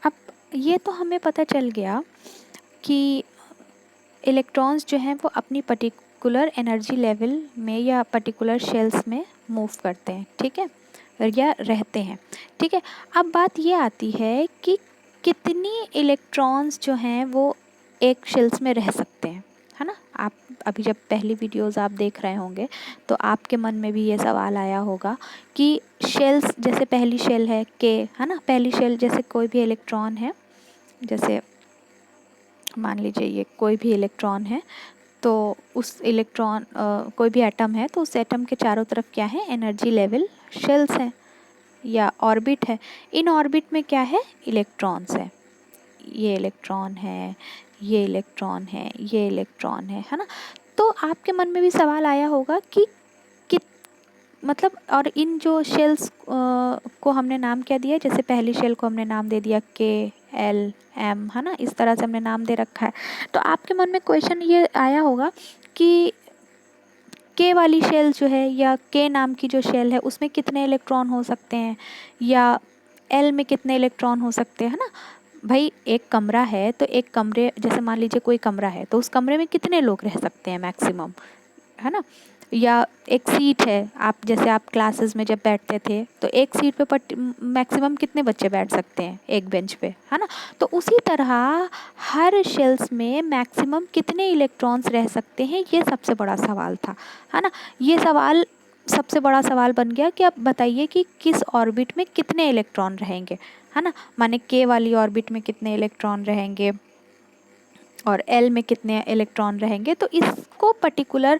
अब ये तो हमें पता चल गया कि इलेक्ट्रॉन्स जो हैं वो अपनी पर्टिकुलर एनर्जी लेवल में या पर्टिकुलर शेल्स में मूव करते हैं, ठीक है, या रहते हैं, ठीक है। अब बात ये आती है कि कितनी इलेक्ट्रॉन्स जो हैं वो एक शेल्स में रह सकते हैं, है ना। आप अभी जब पहली वीडियोस आप देख रहे होंगे तो आपके मन में भी ये सवाल आया होगा कि शेल्स, जैसे पहली शेल है के, है ना, पहली शेल जैसे कोई भी इलेक्ट्रॉन है, जैसे मान लीजिए ये कोई भी इलेक्ट्रॉन है, तो उस इलेक्ट्रॉन कोई भी एटम है तो उस एटम के चारों तरफ क्या है, एनर्जी लेवल शेल्स हैं या ऑर्बिट है। इन ऑर्बिट में क्या है, इलेक्ट्रॉन्स है, ये इलेक्ट्रॉन है, ये इलेक्ट्रॉन है, ये इलेक्ट्रॉन है ना। तो आपके मन में भी सवाल आया होगा कि मतलब, और इन जो शेल्स को हमने नाम क्या दिया, जैसे पहली शेल को हमने नाम दे दिया के एल एम, है ना, इस तरह से हमने नाम दे रखा है। तो आपके मन में क्वेश्चन ये आया होगा कि के वाली शेल जो है या के नाम की जो शेल है उसमें कितने इलेक्ट्रॉन हो सकते हैं, या एल में कितने इलेक्ट्रॉन हो सकते हैं, है ना। भाई एक कमरा है तो एक कमरे, जैसे मान लीजिए कोई कमरा है तो उस कमरे में कितने लोग रह सकते हैं मैक्सिमम, है ना। या एक सीट है, आप जैसे आप क्लासेस में जब बैठते थे तो एक सीट पे मैक्सिमम कितने बच्चे बैठ सकते हैं एक बेंच पे, है ना। तो उसी तरह हर शेल्स में मैक्सिमम कितने इलेक्ट्रॉन्स रह सकते हैं, ये सबसे बड़ा सवाल था, है ना। ये सवाल सबसे बड़ा सवाल बन गया कि आप बताइए कि किस ऑर्बिट में कितने इलेक्ट्रॉन रहेंगे, है ना। माने के वाली ऑर्बिट में कितने इलेक्ट्रॉन रहेंगे और एल में कितने इलेक्ट्रॉन रहेंगे। तो इसको पर्टिकुलर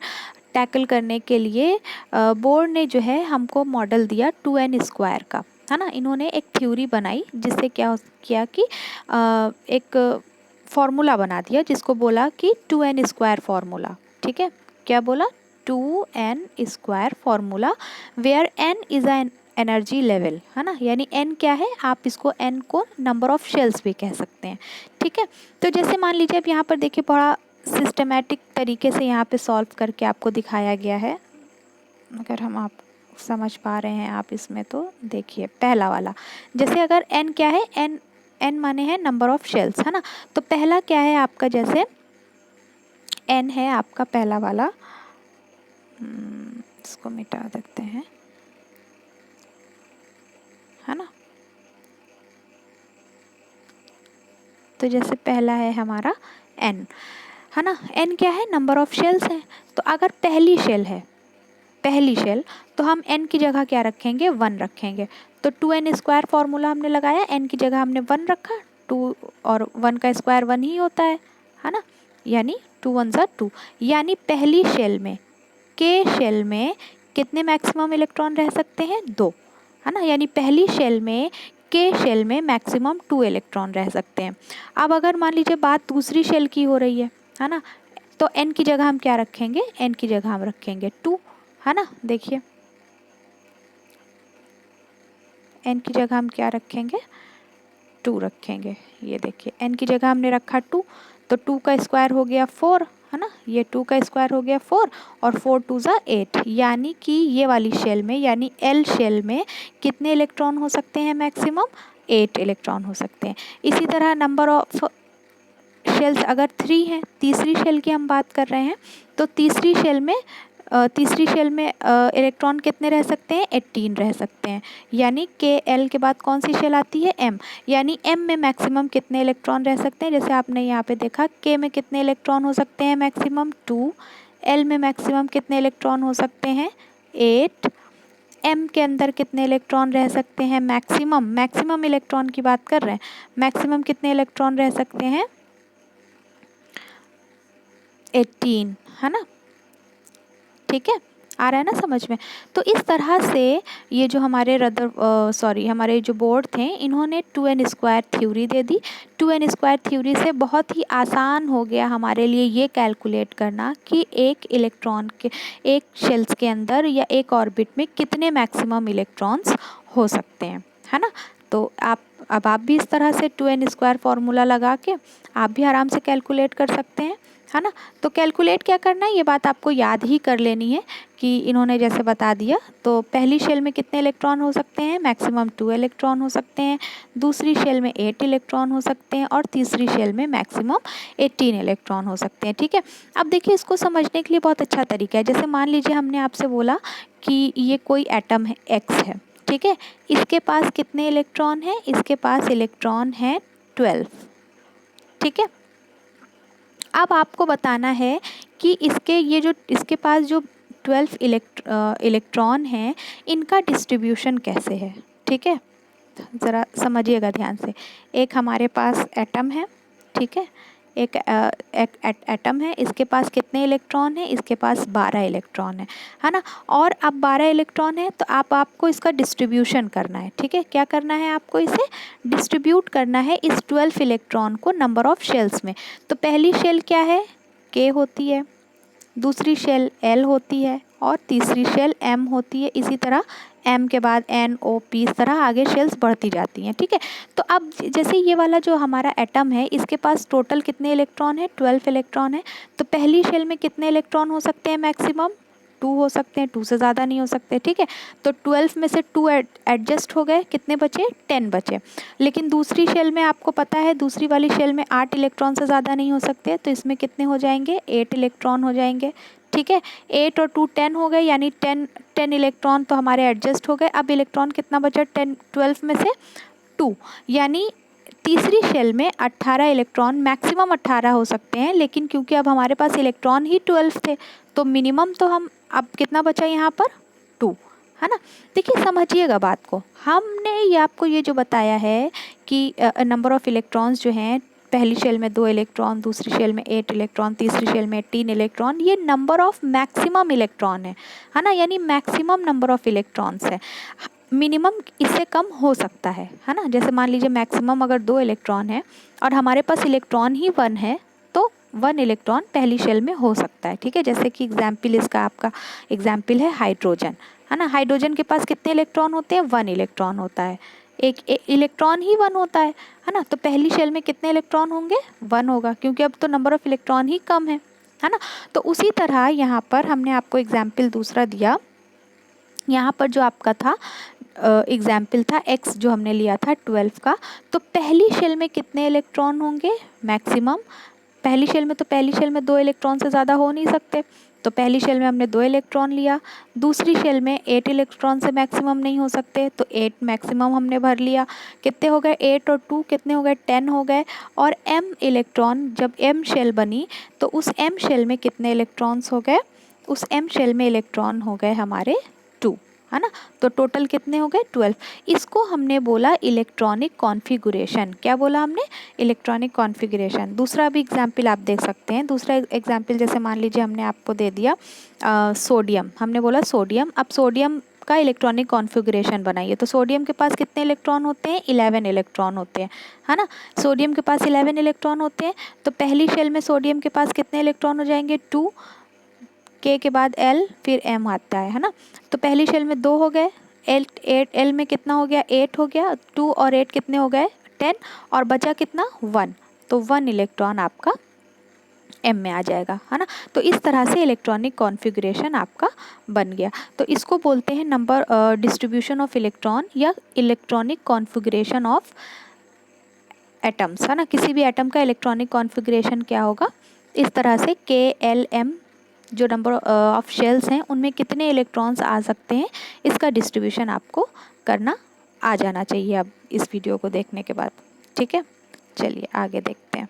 टैकल करने के लिए बोर्ड ने जो है हमको मॉडल दिया 2n² का, है ना। इन्होंने एक थ्योरी बनाई जिससे क्या किया कि एक फॉर्मूला बना दिया जिसको बोला कि 2n² फॉर्मूला, ठीक है। क्या बोला, 2n² formula where n is n energy level, है ना, यानी n क्या है, आप इसको n को नंबर ऑफ शेल्स भी कह सकते हैं, ठीक है। तो जैसे मान लीजिए अब यहाँ पर देखिए बड़ा सिस्टमेटिक तरीके से यहाँ पे सॉल्व करके आपको दिखाया गया है, अगर हम आप समझ पा रहे हैं आप इसमें तो देखिए पहला वाला, जैसे अगर n क्या है, n माने है नंबर ऑफ शेल्स, है ना। तो पहला क्या है आपका, जैसे n है आपका पहला वाला, इसको मिटा देते हैं, है ना। तो जैसे पहला है हमारा n, है ना, n क्या है, नंबर ऑफ शेल्स है। तो अगर पहली शेल है, पहली शेल, तो हम n की जगह क्या रखेंगे, 1 रखेंगे। तो 2n² फॉर्मूला हमने लगाया, n की जगह हमने 1 रखा, 2 और 1 का स्क्वायर 1 ही होता है ना, यानी 2 1 ज़ा 2, यानी पहली शेल में, के शेल में कितने मैक्सिमम इलेक्ट्रॉन रह सकते हैं, 2, है ना, यानी पहली शेल में, के शेल में मैक्सिमम 2 इलेक्ट्रॉन रह सकते हैं। अब अगर मान लीजिए बात दूसरी शेल की हो रही है ना, तो n की जगह हम क्या रखेंगे, n की जगह हम रखेंगे 2, है ना। देखिए n की जगह हम क्या रखेंगे, 2 रखेंगे। ये देखिए n की जगह हमने रखा 2, तो 2 का स्क्वायर हो गया 4, है ना, ये 2 का स्क्वायर हो गया 4 और 4 2 ज़ा 8, यानी कि ये वाली शेल में यानी एल शेल में कितने इलेक्ट्रॉन हो सकते हैं, मैक्सिमम 8 इलेक्ट्रॉन हो सकते हैं। इसी तरह नंबर ऑफ शेल्स अगर 3 हैं, तीसरी शेल की हम बात कर रहे हैं, तो तीसरी शेल में इलेक्ट्रॉन कितने रह सकते हैं, 18 रह सकते हैं, यानी के एल के बाद कौन सी शेल आती है, एम, यानी एम में मैक्सिमम कितने इलेक्ट्रॉन रह सकते हैं, जैसे आपने यहाँ पे देखा के में कितने इलेक्ट्रॉन हो सकते हैं, मैक्सिमम 2, एल में मैक्सिमम कितने इलेक्ट्रॉन हो सकते हैं, 8, एम के अंदर कितने इलेक्ट्रॉन रह सकते हैं, मैक्सिमम इलेक्ट्रॉन की बात कर रहे हैं, मैक्सिमम कितने इलेक्ट्रॉन रह सकते हैं, 18, है ना, ठीक है, आ रहा है ना समझ में। तो इस तरह से ये जो हमारे हमारे जो बोर्ड थे, इन्होंने 2n² थ्योरी दे दी। 2n² थ्योरी से बहुत ही आसान हो गया हमारे लिए ये कैलकुलेट करना कि एक इलेक्ट्रॉन के, एक शेल्स के अंदर या एक ऑर्बिट में कितने मैक्सिमम इलेक्ट्रॉन्स हो सकते हैं, है ना। तो अब आप भी इस तरह से 2n² फार्मूला लगा के आप भी आराम से कैलकुलेट कर सकते हैं, है ना। तो कैलकुलेट क्या करना है, ये बात आपको याद ही कर लेनी है कि इन्होंने जैसे बता दिया। तो पहली शेल में कितने इलेक्ट्रॉन हो सकते हैं, मैक्सिमम 2 इलेक्ट्रॉन हो सकते हैं, दूसरी शेल में 8 इलेक्ट्रॉन हो सकते हैं और तीसरी शेल में मैक्सिमम 18 इलेक्ट्रॉन हो सकते हैं, ठीक है। अब देखिए इसको समझने के लिए बहुत अच्छा तरीका है। जैसे मान लीजिए हमने आपसे बोला कि ये कोई एटम है X है, ठीक है, इसके पास कितने इलेक्ट्रॉन हैं, इसके पास इलेक्ट्रॉन है 12, ठीक है। अब आपको बताना है कि इसके पास जो 12 इलेक्ट्रॉन हैं इनका डिस्ट्रीब्यूशन कैसे है, ठीक है। ज़रा समझिएगा ध्यान से। एक हमारे पास एटम है, ठीक है, एक एटम है, इसके पास कितने इलेक्ट्रॉन हैं, इसके पास 12 इलेक्ट्रॉन है ना। और अब 12 इलेक्ट्रॉन है तो आपको इसका डिस्ट्रीब्यूशन करना है, ठीक है। क्या करना है, आपको इसे डिस्ट्रीब्यूट करना है इस 12 इलेक्ट्रॉन को नंबर ऑफ शेल्स में। तो पहली शेल क्या है, K होती है, दूसरी शेल L होती है और तीसरी शेल M होती है। इसी तरह M के बाद N O P, इस तरह आगे शेल्स बढ़ती जाती हैं, ठीक है। तो अब जैसे ये वाला जो हमारा एटम है इसके पास टोटल कितने इलेक्ट्रॉन है, 12 इलेक्ट्रॉन है। तो पहली शेल में कितने इलेक्ट्रॉन हो सकते हैं, मैक्सिमम 2 हो सकते हैं, 2 से ज़्यादा नहीं हो सकते, ठीक है। तो 12 में से 2 एडजस्ट हो गए, कितने बचे, 10 बचे। लेकिन दूसरी शेल में आपको पता है दूसरी वाली शेल में 8 इलेक्ट्रॉन से ज़्यादा नहीं हो सकते, तो इसमें कितने हो जाएंगे, 8 इलेक्ट्रॉन हो जाएंगे, ठीक है। 8 और 2 10 हो गए, यानी 10 इलेक्ट्रॉन तो हमारे एडजस्ट हो गए। अब इलेक्ट्रॉन कितना बचा, 12 में से 2, यानी तीसरी शेल में 18 इलेक्ट्रॉन, मैक्सिमम 18 हो सकते हैं, लेकिन क्योंकि अब हमारे पास इलेक्ट्रॉन ही 12 थे तो मिनिमम तो हम अब कितना बचा यहाँ पर, 2, है ना। देखिए समझिएगा बात को, हमने ये आपको ये जो बताया है कि नंबर ऑफ़ इलेक्ट्रॉन्स जो हैं, पहली शेल में 2 इलेक्ट्रॉन, दूसरी शेल में 8 इलेक्ट्रॉन, तीसरी शेल में 18 इलेक्ट्रॉन, ये नंबर ऑफ़ मैक्सिमम इलेक्ट्रॉन है ना, यानी मैक्सिमम नंबर ऑफ़ इलेक्ट्रॉन्स है। मिनिमम इससे कम हो सकता है ना। जैसे मान लीजिए मैक्सिमम अगर 2 इलेक्ट्रॉन है और हमारे पास इलेक्ट्रॉन ही 1 है तो 1 इलेक्ट्रॉन पहली शेल में हो सकता है, ठीक है। जैसे कि एग्जाम्पल, इसका आपका एग्जाम्पल है हाइड्रोजन, है ना। हाइड्रोजन के पास कितने इलेक्ट्रॉन होते हैं, 1 इलेक्ट्रॉन होता है, एक इलेक्ट्रॉन ही 1 होता है ना। तो पहली शेल में कितने इलेक्ट्रॉन होंगे, 1 होगा, क्योंकि अब तो नंबर ऑफ़ इलेक्ट्रॉन ही कम है ना। तो उसी तरह यहाँ पर हमने आपको एग्जाम्पल दूसरा दिया। यहाँ पर जो आपका था एग्जाम्पल था X, जो हमने लिया था 12 का। तो पहली शेल में कितने इलेक्ट्रॉन होंगे, मैक्सिमम, पहली शेल में 2 इलेक्ट्रॉन से ज़्यादा हो नहीं सकते, तो पहली शेल में हमने 2 इलेक्ट्रॉन लिया। दूसरी शेल में 8 इलेक्ट्रॉन से मैक्सिमम नहीं हो सकते, तो 8 मैक्सिमम हमने भर लिया। कितने हो गए, 8 और 2 कितने हो गए, 10 हो गए। और M इलेक्ट्रॉन, जब M शेल बनी तो उस M शेल में कितने इलेक्ट्रॉन्स हो गए, उस M शेल में इलेक्ट्रॉन हो गए हमारे 2, है ना। तो टोटल कितने हो गए, 12। इसको हमने बोला इलेक्ट्रॉनिक कॉन्फ़िगरेशन। क्या बोला हमने, इलेक्ट्रॉनिक कॉन्फ़िगरेशन। दूसरा भी एग्जाम्पल आप देख सकते हैं। दूसरा एग्जाम्पल जैसे मान लीजिए हमने आपको दे दिया सोडियम, हमने बोला सोडियम। अब सोडियम का इलेक्ट्रॉनिक कॉन्फ़िगरेशन बनाइए। तो सोडियम के पास कितने इलेक्ट्रॉन होते हैं, 11 इलेक्ट्रॉन होते हैं, है ना। सोडियम के पास 11 इलेक्ट्रॉन होते हैं। तो पहली शेल में सोडियम के पास कितने इलेक्ट्रॉन हो जाएंगे, 2, K के बाद L फिर M आता है ना। तो पहली शेल में 2 हो गए, L में कितना हो गया, 8 हो गया, 2 और 8 कितने हो गए, 10, और बचा कितना, 1। तो 1 इलेक्ट्रॉन आपका M में आ जाएगा, है ना। तो इस तरह से इलेक्ट्रॉनिक कॉन्फ़िगरेशन आपका बन गया। तो इसको बोलते हैं नंबर डिस्ट्रीब्यूशन ऑफ इलेक्ट्रॉन या इलेक्ट्रॉनिक कॉन्फ़िगरेशन ऑफ एटम्स, है ना। किसी भी एटम का इलेक्ट्रॉनिक कॉन्फ़िगरेशन क्या होगा, इस तरह से K L M जो नंबर ऑफ शेल्स हैं उनमें कितने इलेक्ट्रॉन्स आ सकते हैं, इसका डिस्ट्रीब्यूशन आपको करना आ जाना चाहिए अब इस वीडियो को देखने के बाद, ठीक है। चलिए आगे देखते हैं।